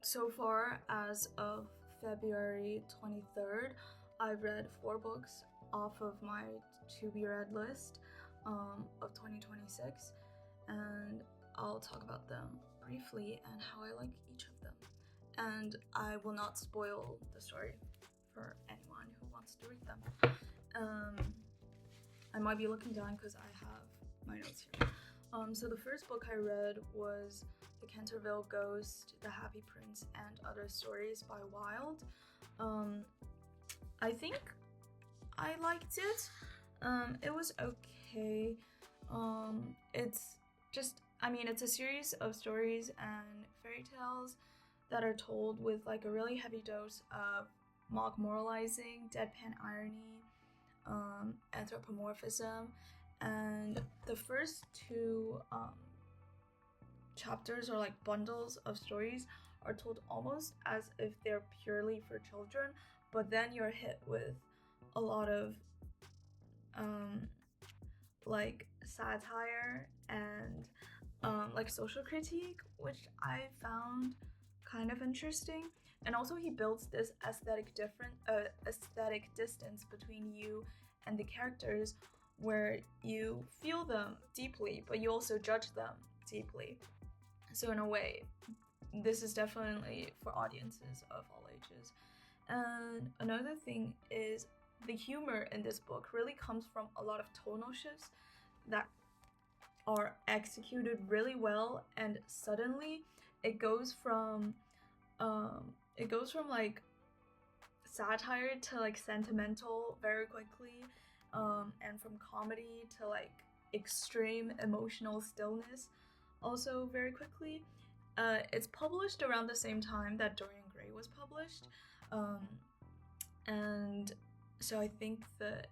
So far, as of February 23rd, I've read 4 books off of my to-be-read list of 2026, and I'll talk about them briefly and how I like each of them. And I will not spoil the story for anyone who wants to read them. I might be looking down because I have my notes here. So the first book I read was The Canterville Ghost, The Happy Prince, and Other Stories by Wilde. I think I liked it. It was okay. It's a series of stories and fairy tales that are told with like a really heavy dose of mock moralizing, deadpan irony, anthropomorphism, and the first 2 chapters or like bundles of stories are told almost as if they're purely for children, but then you're hit with a lot of like satire and like social critique, which I found kind of interesting. And also he builds this aesthetic distance between you and the characters, where you feel them deeply, but you also judge them deeply. So in a way, this is definitely for audiences of all ages. And another thing is the humor in this book really comes from a lot of tonal shifts that are executed really well, and suddenly it goes from like satire to like sentimental very quickly, and from comedy to like extreme emotional stillness also very quickly. It's published around the same time that Dorian Gray was published, and so I think the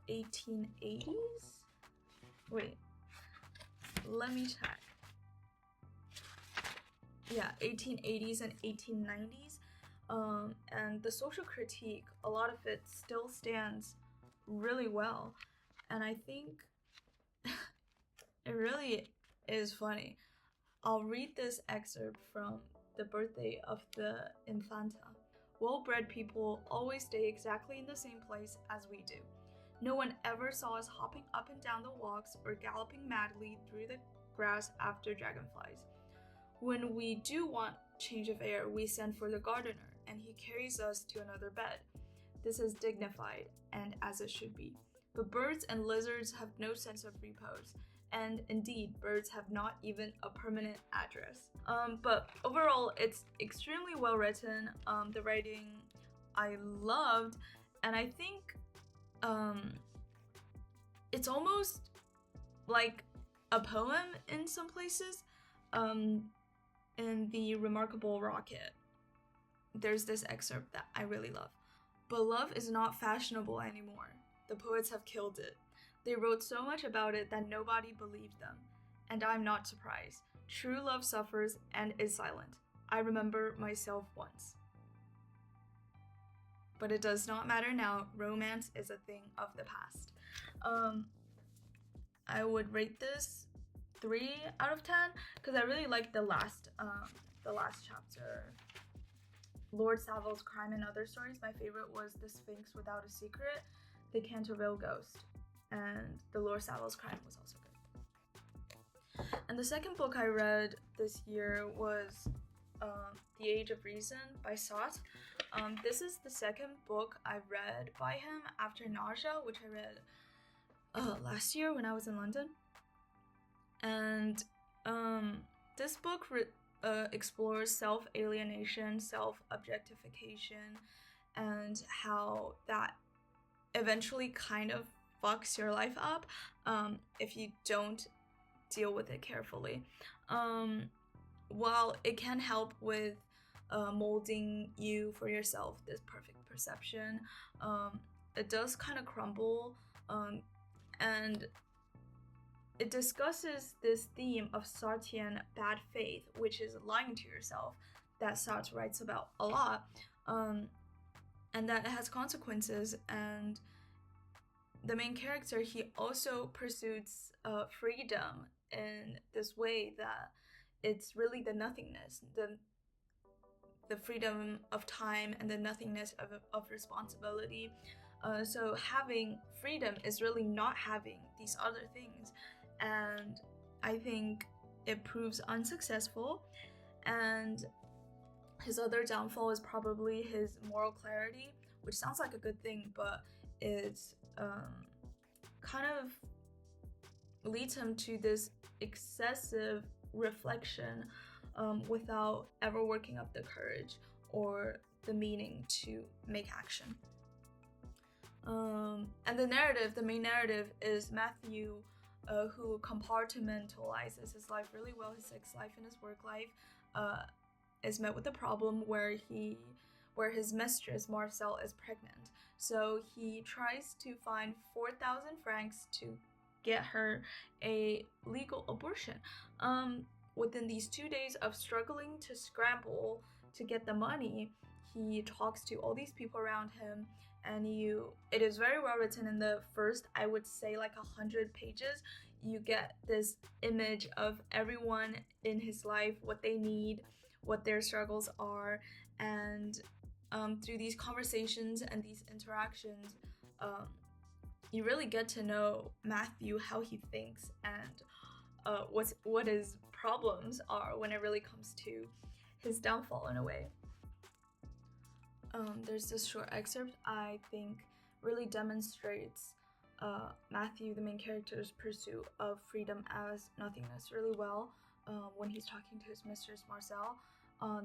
1880s. Wait, let me check. Yeah, 1880s and 1890s. And the social critique, a lot of it still stands really well, and I think it really is funny. I'll read this excerpt from The Birthday of the Infanta. Well-bred people always stay exactly in the same place as we do. No one ever saw us hopping up and down the walks or galloping madly through the grass after dragonflies. When we do want change of air, we send for the gardener, and he carries us to another bed. This is dignified, and as it should be. But birds and lizards have no sense of repose, and indeed, birds have not even a permanent address. But overall, it's extremely well written. The writing I loved, and I think it's almost like a poem in some places. In The Remarkable Rocket, there's this excerpt that I really love. But love is not fashionable anymore. The poets have killed it. They wrote so much about it that nobody believed them. And I'm not surprised. True love suffers and is silent. I remember myself once. But it does not matter now. Romance is a thing of the past. I would rate this 3 out of 10 because I really liked the last chapter, Lord Saville's Crime and Other Stories. My favorite was The Sphinx Without a Secret, The Canterville Ghost, and the Lord Saville's Crime was also good. And the second book I read this year was The Age of Reason by Sartre. This is the second book I read by him after Nausea, which I read last year when I was in London. And this book explores self-alienation, self-objectification, and how that eventually kind of fucks your life up if you don't deal with it carefully. While it can help with molding you for yourself, this perfect perception, it does kind of crumble, and it discusses this theme of certian bad faith, which is lying to yourself, that Sartre writes about a lot, and that it has consequences, and the main character, he also pursues freedom in this way that it's really the nothingness, the freedom of time and the nothingness of responsibility. So having freedom is really not having these other things, and I think it proves unsuccessful. And his other downfall is probably his moral clarity, which sounds like a good thing, but it's kind of leads him to this excessive reflection without ever working up the courage or the meaning to make action. And the main narrative, is Matthew, who compartmentalizes his life really well. His sex life and his work life is met with a problem where his mistress Marcel is pregnant. So he tries to find 4,000 francs to get her a legal abortion. Within these 2 days of struggling to scramble to get the money, he talks to all these people around him, and it is very well written. In the first, I would say, like 100 pages, you get this image of everyone in his life, what they need, what their struggles are, and through these conversations and these interactions, you really get to know Matthew, how he thinks, and what his problems are when it really comes to his downfall in a way. There's this short excerpt I think really demonstrates Matthew, the main character's pursuit of freedom as nothingness really well when he's talking to his mistress Marcel.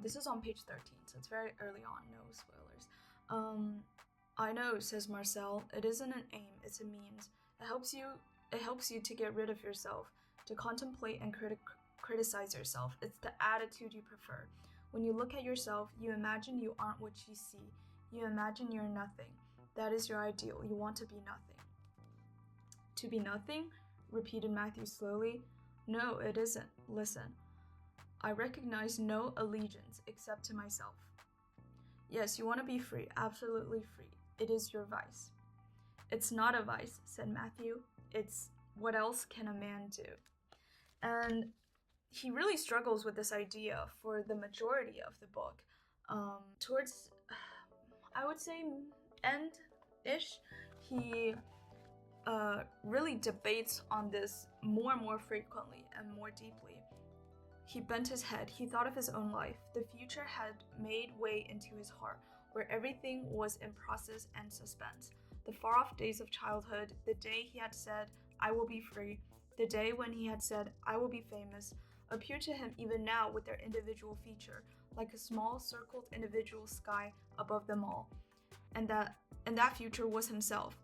This is on page 13, so it's very early on, no spoilers. I know, says Marcel, it isn't an aim, it's a means. It helps you to get rid of yourself, to contemplate and criticize yourself. It's the attitude you prefer. When you look at yourself, you imagine you aren't what you see. You imagine you're nothing. That is your ideal. You want to be nothing. To be nothing? Repeated Matthew slowly. No, it isn't. Listen. I recognize no allegiance except to myself. Yes, you want to be free, absolutely free. It is your vice. It's not a vice, said Matthew. It's what else can a man do? And he really struggles with this idea for the majority of the book. Towards, I would say, end-ish, he really debates on this more and more frequently and more deeply. He bent his head. He thought of his own life. The future had made way into his heart, where everything was in process and suspense. The far-off days of childhood, the day he had said, I will be free, the day when he had said, I will be famous, appeared to him even now with their individual feature, like a small circled individual sky above them all. And that future was himself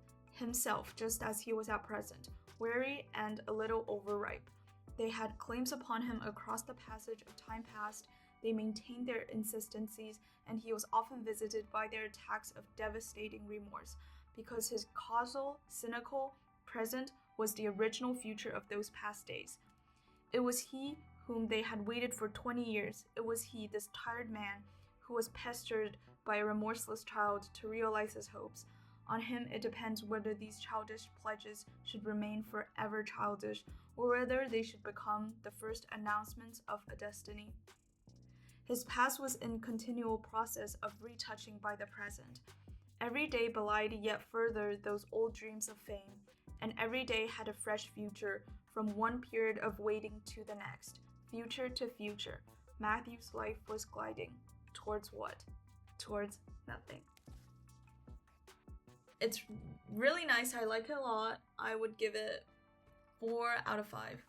just as he was at present, weary and a little overripe. They had claims upon him across the passage of time past. They maintained their insistencies, and he was often visited by their attacks of devastating remorse, because his causal, cynical present was the original future of those past days. It was he whom they had waited for 20 years. It was he, this tired man, who was pestered by a remorseless child to realize his hopes. On him it depends whether these childish pledges should remain forever childish, or whether they should become the first announcements of a destiny. His past was in continual process of retouching by the present. Every day belied yet further those old dreams of fame, and every day had a fresh future, from one period of waiting to the next, future to future. Matthew's life was gliding. Towards what? Towards nothing. It's really nice. I like it a lot. I would give it 4 out of 5.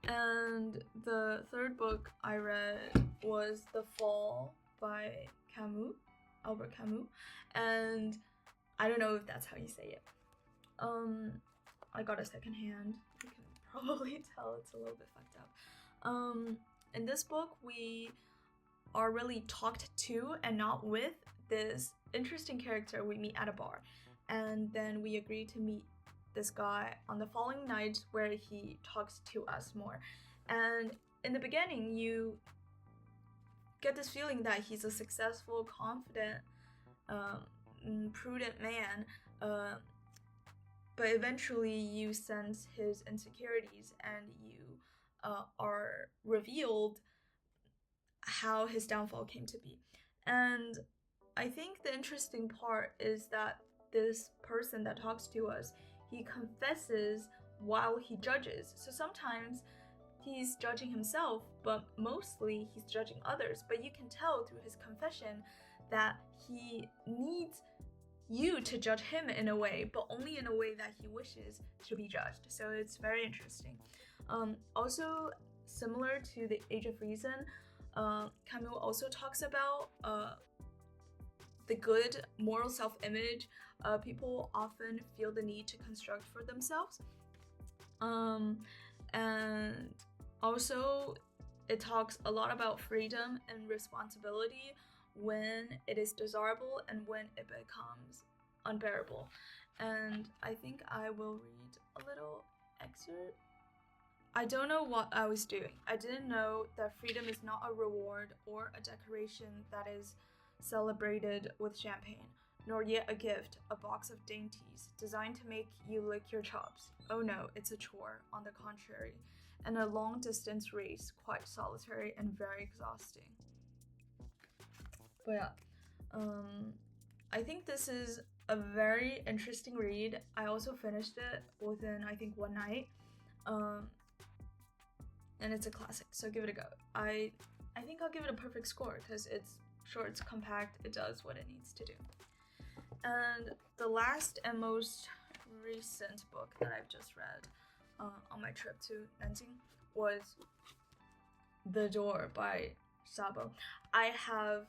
And the third book I read was The Fall by Albert Camus. And I don't know if that's how you say it. I got a secondhand. You can probably tell it's a little bit fucked up. In this book, we are really talked to and not with this interesting character we meet at a bar. And then we agree to meet this guy on the following night where he talks to us more. And in the beginning, you get this feeling that he's a successful, confident, prudent man. but eventually you sense his insecurities and you are revealed how his downfall came to be. And I think the interesting part is that this person that talks to us, he confesses while he judges. So sometimes he's judging himself, but mostly he's judging others. But you can tell through his confession that he needs you to judge him in a way, but only in a way that he wishes to be judged. So it's very interesting. Also, similar to the Age of Reason, Camus also talks about the good moral self-image people often feel the need to construct for themselves. And also, it talks a lot about freedom and responsibility when it is desirable and when it becomes unbearable. And I think I will read a little excerpt. I don't know what I was doing. I didn't know that freedom is not a reward or a decoration that is celebrated with champagne, nor yet a gift, a box of dainties designed to make you lick your chops. Oh no, it's a chore, on the contrary, and a long-distance race, quite solitary and very exhausting. But yeah, I think this is a very interesting read. I also finished it within, I think, one night. And it's a classic, so give it a go. I think I'll give it a perfect score because it's short, it's compact, it does what it needs to do. And the last and most recent book that I've just read on my trip to Nanjing was The Door by Sabo. I've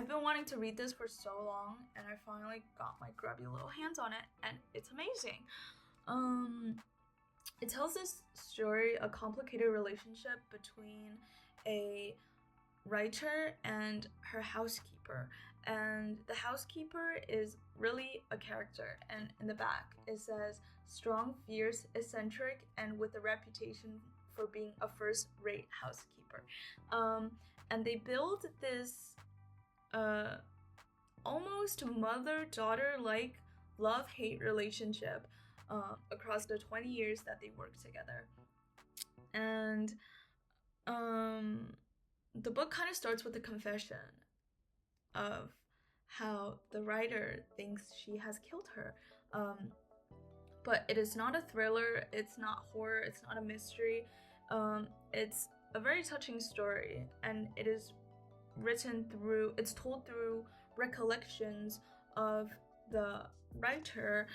been wanting to read this for so long, and I finally got my grubby little hands on it, and it's amazing. It tells this story, a complicated relationship between a writer and her housekeeper. And the housekeeper is really a character. And in the back, it says, strong, fierce, eccentric, and with a reputation for being a first-rate housekeeper. And they build this almost mother-daughter-like love-hate relationship across the 20 years that they worked together. And the book kind of starts with a confession of how the writer thinks she has killed her. But it is not a thriller, it's not horror, it's not a mystery. It's a very touching story, and it's told through recollections of the writer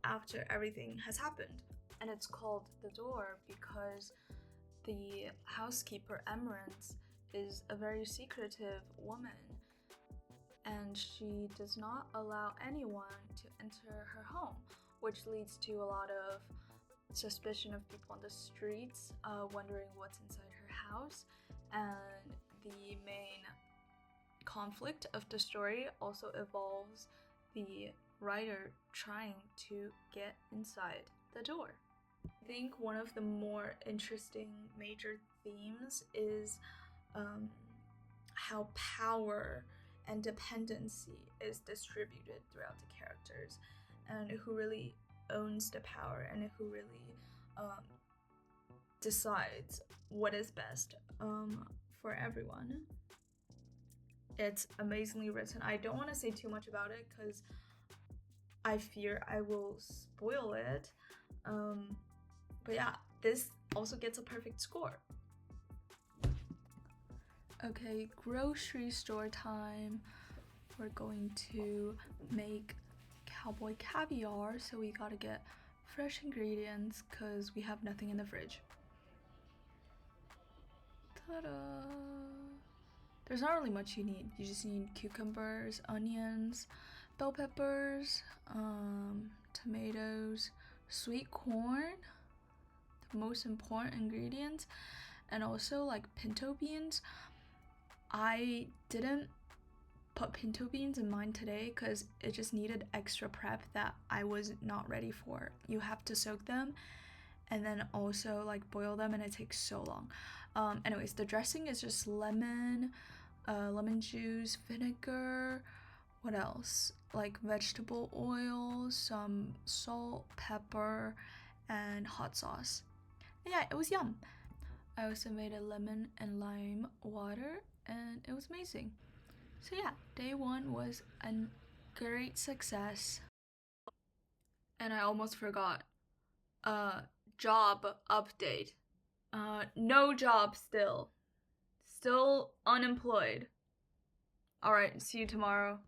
after everything has happened. And it's called The Door because the housekeeper, Emerence, is a very secretive woman, and she does not allow anyone to enter her home, which leads to a lot of suspicion of people on the streets, wondering what's inside her house. And the main conflict of the story also involves the writer trying to get inside the door. I think one of the more interesting major themes is how power and dependency is distributed throughout the characters, and who really owns the power and who really decides what is best for everyone. It's amazingly written. I don't want to say too much about it because I fear I will spoil it. But yeah, this also gets a perfect score. Okay, grocery store time. We're going to make cowboy caviar, so we gotta get fresh ingredients because we have nothing in the fridge. Ta-da! There's not really much you need. You just need cucumbers, onions, bell peppers, tomatoes, sweet corn, the most important ingredients, and also like pinto beans. I didn't put pinto beans in mine today because it just needed extra prep that I was not ready for. You have to soak them and then also like boil them, and it takes so long. Anyways, the dressing is just lemon juice, vinegar, what else? Like vegetable oil, some salt, pepper, and hot sauce. And yeah, it was yum. I also made a lemon and lime water, and it was amazing. So yeah, day one was a great success. And I almost forgot. Job update. No job still. Still unemployed. Alright, see you tomorrow.